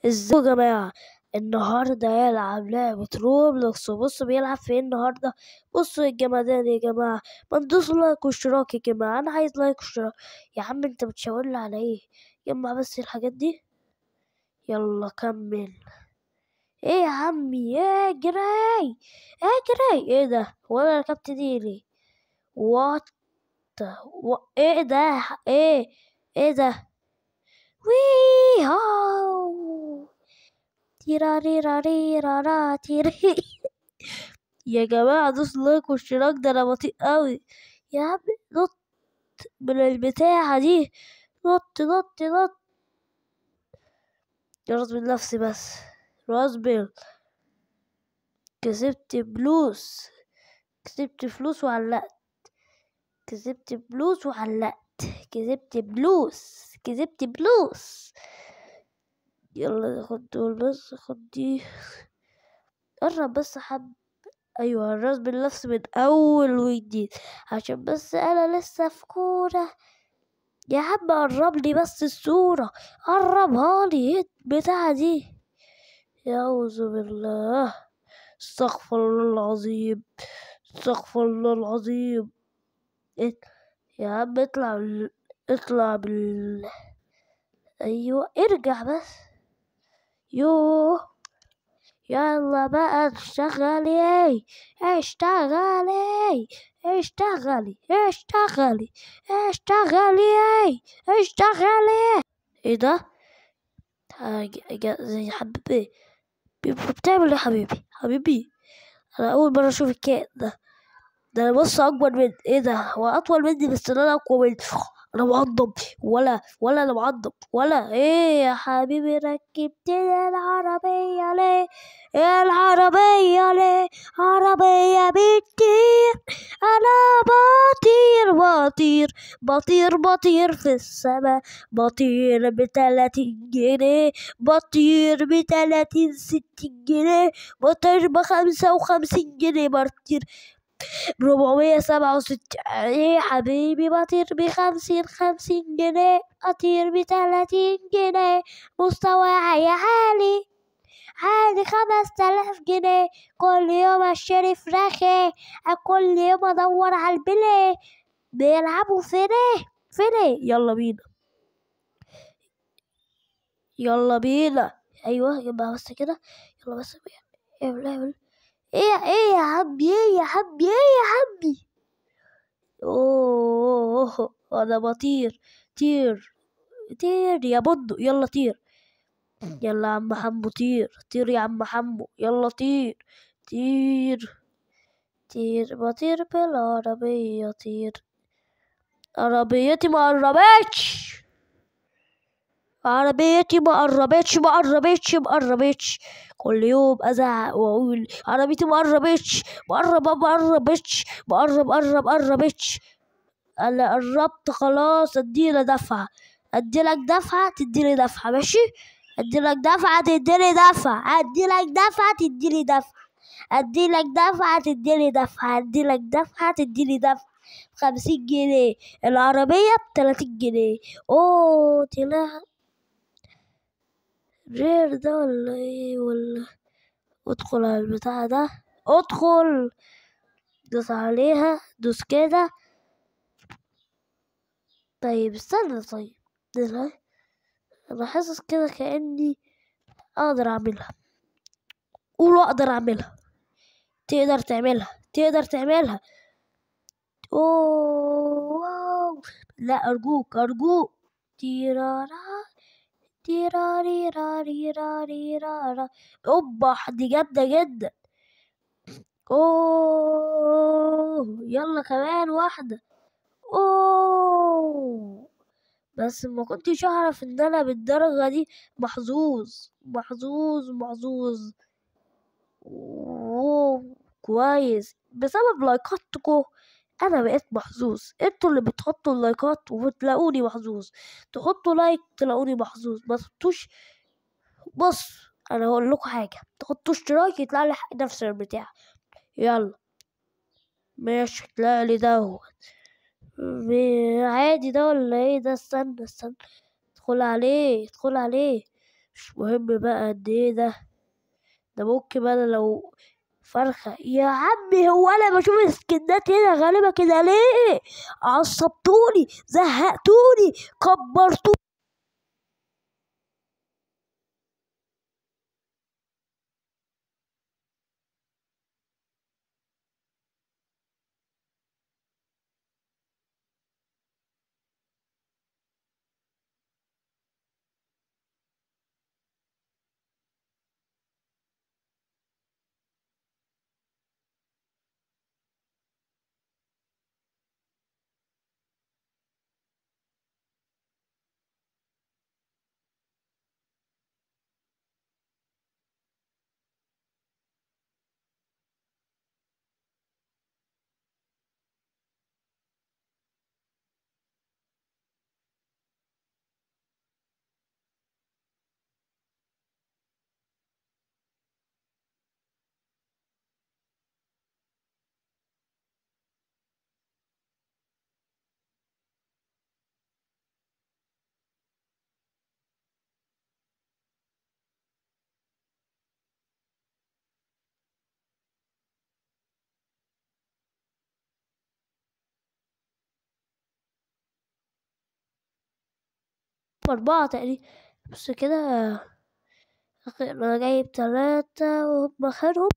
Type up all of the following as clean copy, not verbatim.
ازيكم يا جماعة؟ النهاردة هيلعب لعبة روبلوكس. بصوا بيلعب في ايه النهاردة. بصوا الجمدان يا جماعة، ما تدوسوا لايك واشتراك يا جماعة. انا عايز لايك واشتراك. يا عم انت بتشاورلي على ايه؟ جمع بس الحاجات دي. يلا كمل. ايه يا عمي، ايه جراي، ايه جراي، ايه ده؟ هو انا ركبت دي ليه؟ وات ايه ده؟ ايه ده؟ وي هاو تيراريراريرارا تيري. يا جماعة دوس لايك واشتراك، ده انا بطيء قوي. يا عم نط من البتاعة دي، نط نط نط. راس من نفسي بس، راس بيل. كسبت فلوس، كسبت فلوس وعلقت، كسبت فلوس وعلقت، كسبت فلوس، كسبت فلوس. يلا خد دول بس، خد دي. قرب بس حب. ايوه الراس بالنفس من اول وجديد، عشان بس انا لسه في كورة. يا عم قرب لي بس الصورة، قربها لي. ايه البتاعة دي؟ يعوذ بالله، استغفر الله العظيم، استغفر الله العظيم. إيه؟ يا عم اطلع اطلع ايوه ارجع بس. يوه، يلا بقى اشتغلي، اشتغلي، اشتغلي، اشتغلي، اشتغلي، اشتغلي. ايه ده؟ زي حبيبي، بتعمل ايه يا حبيبي؟ حبيبي انا اول مره اشوف الكائن ده. ده انا بص اكبر من ايه ده، هو اطول مني بس انا اقوى مني. انا معضب ولا انا معضب ولا ايه يا حبيبي؟ ركبتني العربيه ليه؟ العربيه ليه؟ عربيه بتطير، انا بطير بطير بطير بطير في السما، بطير ب30 جنيه، بطير ب30 60 جنيه، بطير ب55 جنيه، بطير 467. ايه يا حبيبي؟ بطير ب50 50 جنيه، أطير ب30 جنيه، مستواي عالي، عالي 5000 جنيه. كل يوم اشتري فراخي، كل يوم ادور على البلي. بيلعبوا فيني فيني. يلا بينا، يلا بينا. ايوه يبقى بس كده. يلا بس اعمل. ايه يا عمي، ايه يا عمي، ايه يا عمي؟ اوه انا بطير. طير، طير يا بندق، يلا طير. يلا يا عم حمو طير، طير يا عم حمو، يلا طير. طير، طير بطير بالعربية طير. عربيتي ما قربتش، عربيتي ما قربتش. كل يوم ازعق واقول عربيتي ما قربتش، ما قربتش. انا قربت خلاص. اديلك دفعة، اديلك دفعة تديني دفعة، ماشي؟ اديلك دفعة تديني دفعة، اديلك دفعة تديني دفعة، اديلك دفعة تديني دفعة، اديلك دفعة تديني دفعة. 50 جنيه، العربية ب30 جنيه. اوه طلع غير ده ولا ايه ولا؟ ادخل على البتاع ده، ادخل، دوس عليها، دوس كده. طيب استنى، طيب دلوقتي انا حاسس كده كأني اقدر اعملها. قولوا اقدر اعملها. تقدر تعملها، تقدر تعملها. اوه واو. لا ارجوك ارجوك. تيرارا، تيراريراريراريرارا. اوبا دي جامدة جدا. اوه يلا كمان واحدة. اوه بس ما كنتش اعرف ان انا بالدرجة دي محظوظ محظوظ محظوظ. اوه كويس، بسبب لايكاتكو انا بقيت محظوظ. انتوا اللي بتحطوا اللايكات وبتلاقوني محظوظ. تحطوا لايك تلاقوني محظوظ، ما تحطوش. بص انا هقول لكم حاجه، تحطوا اشتراك يطلع لي نفس البتاع. يلا ماشي، طلع لي ده هو. عادي ده ولا ايه ده؟ استنى استنى، ادخل عليه ادخل عليه. مش مهم بقى قد ايه ده ممكن انا لو فرخة يا عمي. هو انا بشوف سكنات هنا غريبة كده ليه؟ عصبتوني، زهقتوني، كبرتوني. أربعة تقريبا بس كده. أنا جايب 3 وهم آخرهم.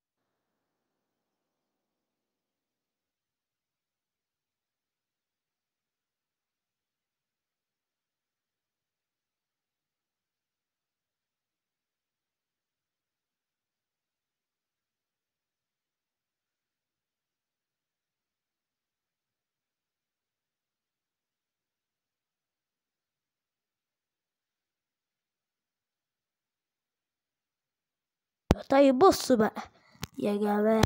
طيب بص بقى يا جماعة،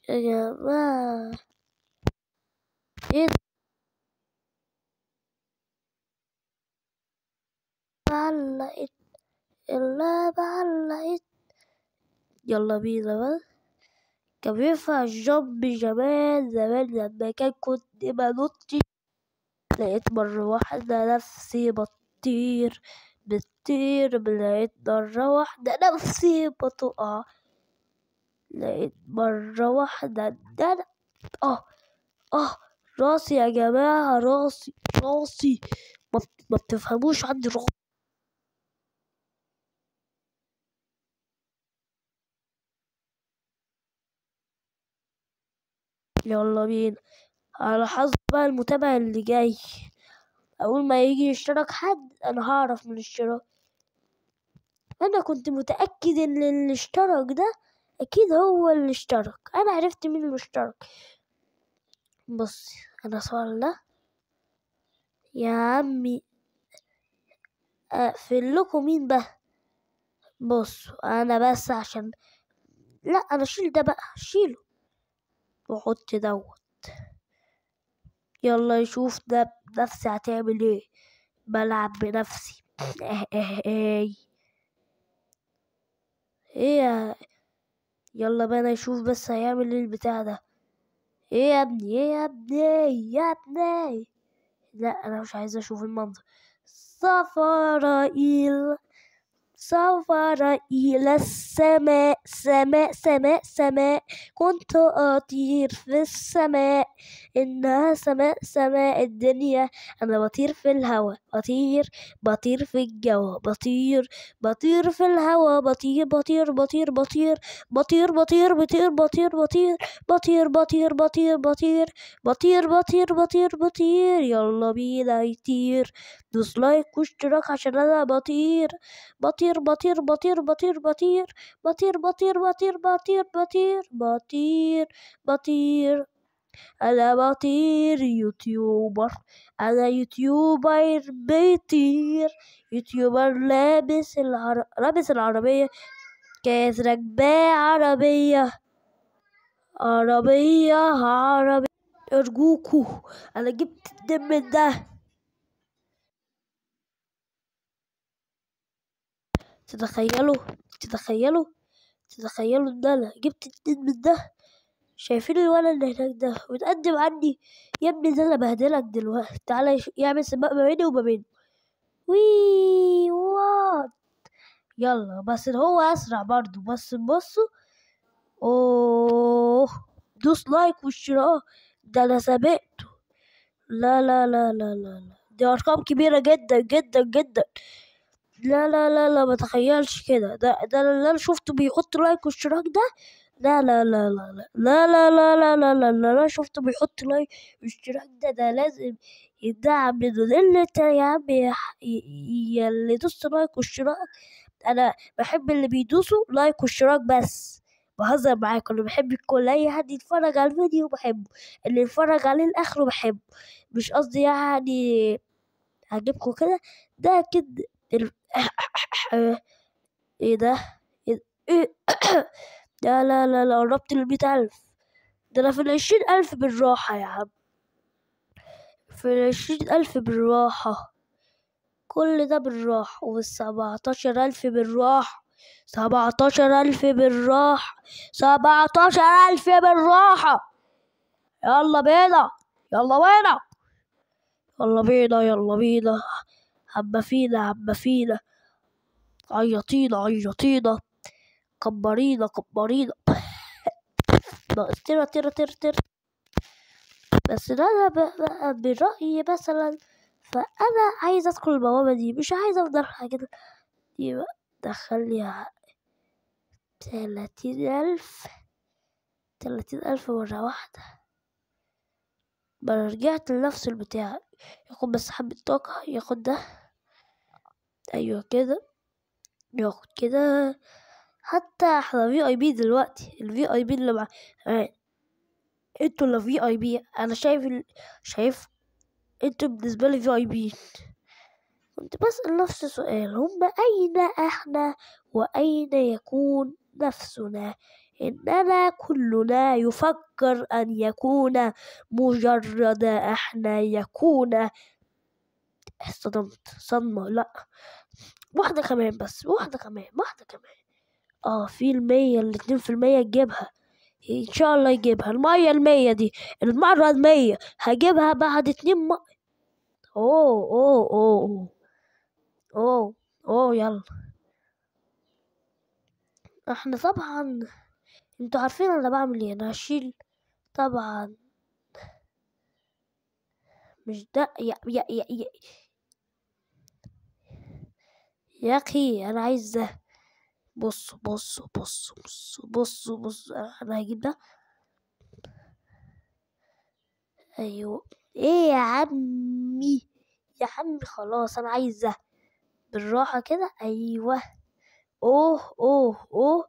يا جماعة ايه ده؟ علقت، اللعبة علقت. يلا بينا بقى. كان بينفع الجامب زمان لما كنت بنط. لقيت مرة واحدة نفسي بتطير. لقيت مرة واحدة نفسي بتقع. لقيت مرة واحدة إن أنا اه اه راسي يا جماعة، راسي ما بتفهموش عندي راسي. يلا بينا على حظ بقى المتابع اللي جاي. أول ما يجي يشترك حد أنا هعرف من الاشتراك. أنا كنت متأكد إن اللي اشترك ده اكيد هو اللي اشترك. انا عرفت مين اللي اشترك. بص انا صار ده يا عمي اقفل لكم مين بقى. بص انا بس عشان لا انا شيل ده بقى، شيله وحط دوت. يلا يشوف ده بنفسي هتعمل ايه. بلعب بنفسي. ايه ايه يلا بقى يشوف بس هيعمل ايه البتاع ده. ايه يا ابني، ايه يا ابني، يا ابني. لا انا مش عايز اشوف المنظر. سفرائيل سافر إلى السماء، سماء سماء سماء. كنت أطير في السماء، إنها سماء سماء الدنيا. أنا بطير في الهواء، بطير في الجو، بطير في الهواء، بطير. يلا بينا يطير. دوس لايك واشتراك عشان أنا بطير. بطير بطير بطير بطير بطير بطير بطير بطير بطير بطير بطير بطير. أنا بطير يوتيوبر. أنا يوتيوبر بيطير. يوتيوبر لابس العربية. كانت راكباه عربية. أرجوكوا أنا جبت الدم ده. تتخيلوا تتخيلوا تتخيلوا ان انا جبت اتنين من ده. شايفين الولد اللي هناك ده وتقدم عني. يا ابني ده انا بهدلك دلوقتي. تعالى يعمل سباق ما بيني وما بينه. وي وات. يلا بس هو اسرع برضو. بس بصوا. اوه دوس لايك واشتراك. ده انا سابقته. لا لا لا لا لا لا، دي ارقام كبيرة جدا جدا جدا. لا لا لا لا، ما تخيلش كده. ده اللي انا شفته بيحط لايك واشتراك ده. لا لا لا لا لا لا لا لا لا لا لا لا، شفته بيحط لايك واشتراك ده لازم يدعم منه. لان انت يا عم يا اللي دوست لايك واشتراك. انا بحب اللي بيدوسوا لايك واشتراك بس. بهزر معاكم. انا بحب الكل. اي حد يتفرج على الفيديو بحبه. اللي يتفرج عليه لاخره بحبه. مش قصدي يعني عجبكم كده. ده كده ايه ده؟ ايه لا لا لا لا، قربت ل100,000. ده انا في ال20,000 بالراحة يا عم. في ال20,000 بالراحة. كل ده بالراحة. وال17,000 بالراحة. 17,000 بالراحة. 17,000 بالراحة. يلا بينا. يلا بينا. يلا بينا. يلا بينا. هبة فينا. عيطينا. كبرينا. طير. بس ده أنا بقى برأيي مثلا. فأنا عايزة أدخل البوابة دي. مش عايزة أفضل كده. دي بقى دخلني 30,000 مرة واحدة. بقى رجعت لنفس البتاع. ياخد بس حبة طاقة. ياخد ده. أيوة كده. ياخد كده. حتى احنا VIP دلوقتي. VIP اللي مع انتوا اللي VIP. انا شايف انتوا بالنسبة لي VIP. كنت بسأل نفسي سؤال. هم أين احنا وأين يكون نفسنا؟ إننا كلنا يفكر أن يكون مجرد احنا يكون. اصطدمت صدمة. لا واحدة كمان بس. واحدة كمان. في 2% تجيبها. ان شاء الله يجيبها. المية دي المرة 100 هجيبها بعد 2 اوه اوه اوه اوه اوه يلا. احنا طبعا انتوا عارفين انا بعمل ايه. انا هشيل طبعا. مش ده يا اخي انا عايز ده. بص. انا هجيب ده. ايوه. ايه يا عمي خلاص انا عايز ده. بالراحة كده. ايوه. اوه.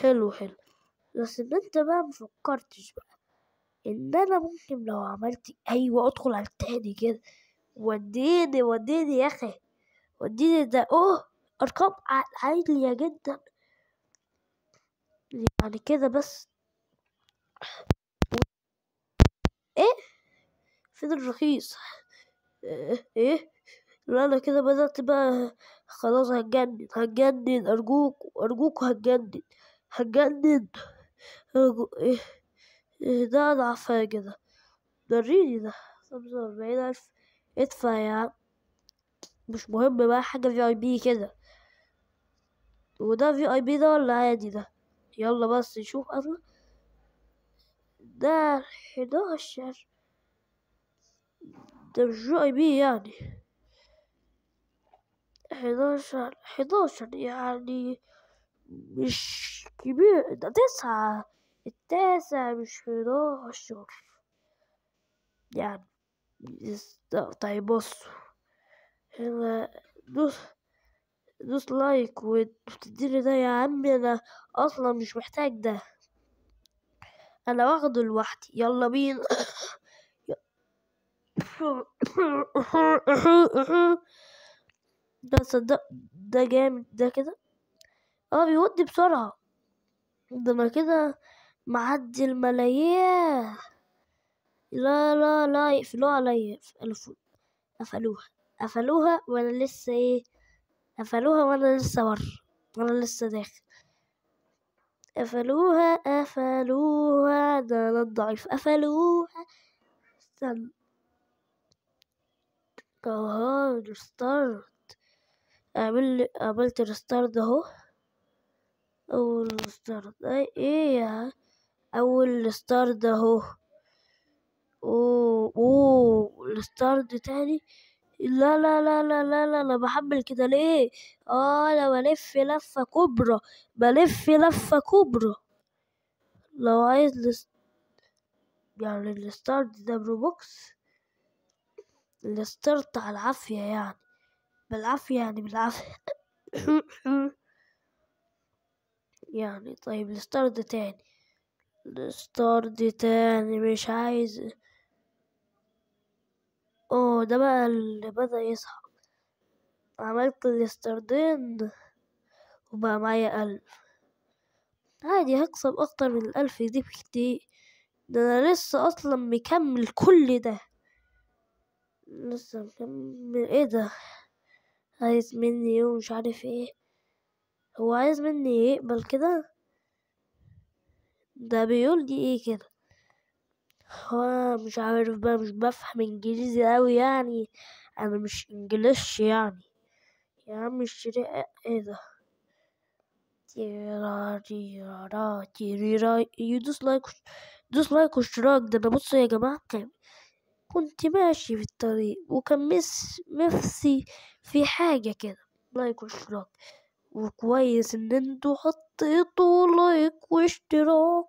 حلو حلو. بس ان انت بقى مفكرتش بقى ان انا ممكن لو عملت ايوه ادخل على التاني كده. وديني يا اخي، وديني ده ارقام عالية جدا يعني كده. بس ايه فين الرخيص؟ ايه لا انا كده بدأت بقى خلاص هتجنن ارجوك هتجنن إيه ده اضعف حاجة ده. وريني ده 45,000. ادفع يا عم، مش مهم بقى حاجة في اي بي كده. وده في اي بي ده ولا عادي ده؟ يلا بس نشوف اصلا. ده 11، ده مش في اي بي يعني. 11 يعني مش كبير، ده 9. التاسع مش 11 يعني. طيب بص، هنا دوس دوس لايك وتديني ده يا عمي. انا اصلا مش محتاج ده، انا واخده لوحدي. يلا بينا. ده صدق ده جامد ده كده. بيودي بسرعة. ده انا كده معدي الملايين. لا يقفلوها عليا. قفلوها وانا لسه قفلوها وانا لسه بره، وانا لسه داخل. قفلوها ده انا الضعيف. قفلوها. استنى. ريستارت. عملت ريستارت اهو. اول ريستارت ايه يا اول ريستارت اهو. الستارت تاني. لا انا بحمل كده ليه؟ انا بلف لفة كبرى. لو عايز يعني الستارت ده بروبوكس. الستارت على العافية يعني، بالعافية يعني. طيب الستارت تاني مش عايز. ده بقى اللي بدأ يصحى. عملت الستاردين وبقى معايا 1000. عادي هكسب أكتر من 1000 دي بكتير. ده أنا لسه أصلا مكمل كل ده. لسه مكمل. ايه ده؟ عايز مني ايه ومش عارف ايه. هو عايز مني ايه يقبل كده؟ ده بيقول لي ايه كده؟ هو مش عارف بقى، مش بفهم انجليزي اوي يعني. انا مش انجليش يعني. يا عم اشتري. ايه ده؟ تيرا دوس لايك واشتراك. ده انا بصوا يا جماعة، كنت ماشي في الطريق وكان نفسي في حاجة كده. لايك واشتراك. وكويس ان انتوا حطيتوا لايك واشتراك.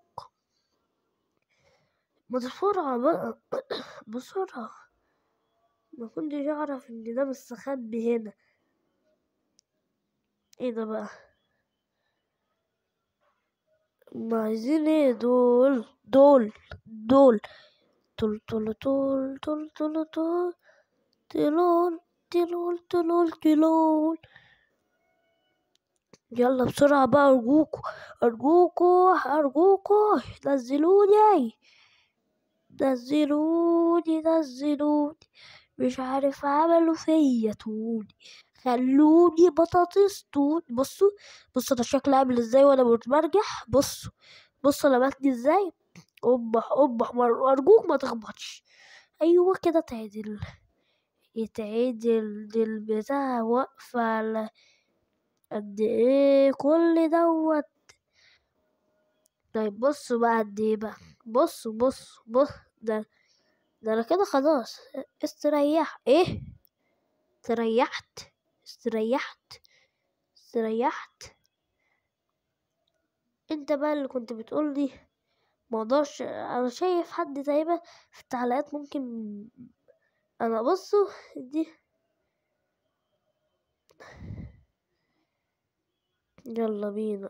ما بسرعة بقى. بسرعة. ما كنتش اعرف ان ده مستخبي هنا. ايه ده بقى؟ ما عايزين ايه دول تول تلول. يلا بسرعة بقى، أرجوكوا نزلوني. مش عارف عملوا فيا توني. خلوني بطاطس توني. بصوا ده شكلي عامل ازاي وانا متمرجح. بصوا انا متني ازاي. قبح أرجوك ما تخبطش. ايوه كده يتعدل دي البتاع واقفة على قد ايه كل دوت. طيب بصوا بقى قد ايه بقى. بص ده انا كده خلاص. استريح ايه. استريحت استريحت. انت بقى اللي كنت بتقولي مقدرش. انا شايف حد تقريبا في التعليقات ممكن. انا بصوا دي. يلا بينا.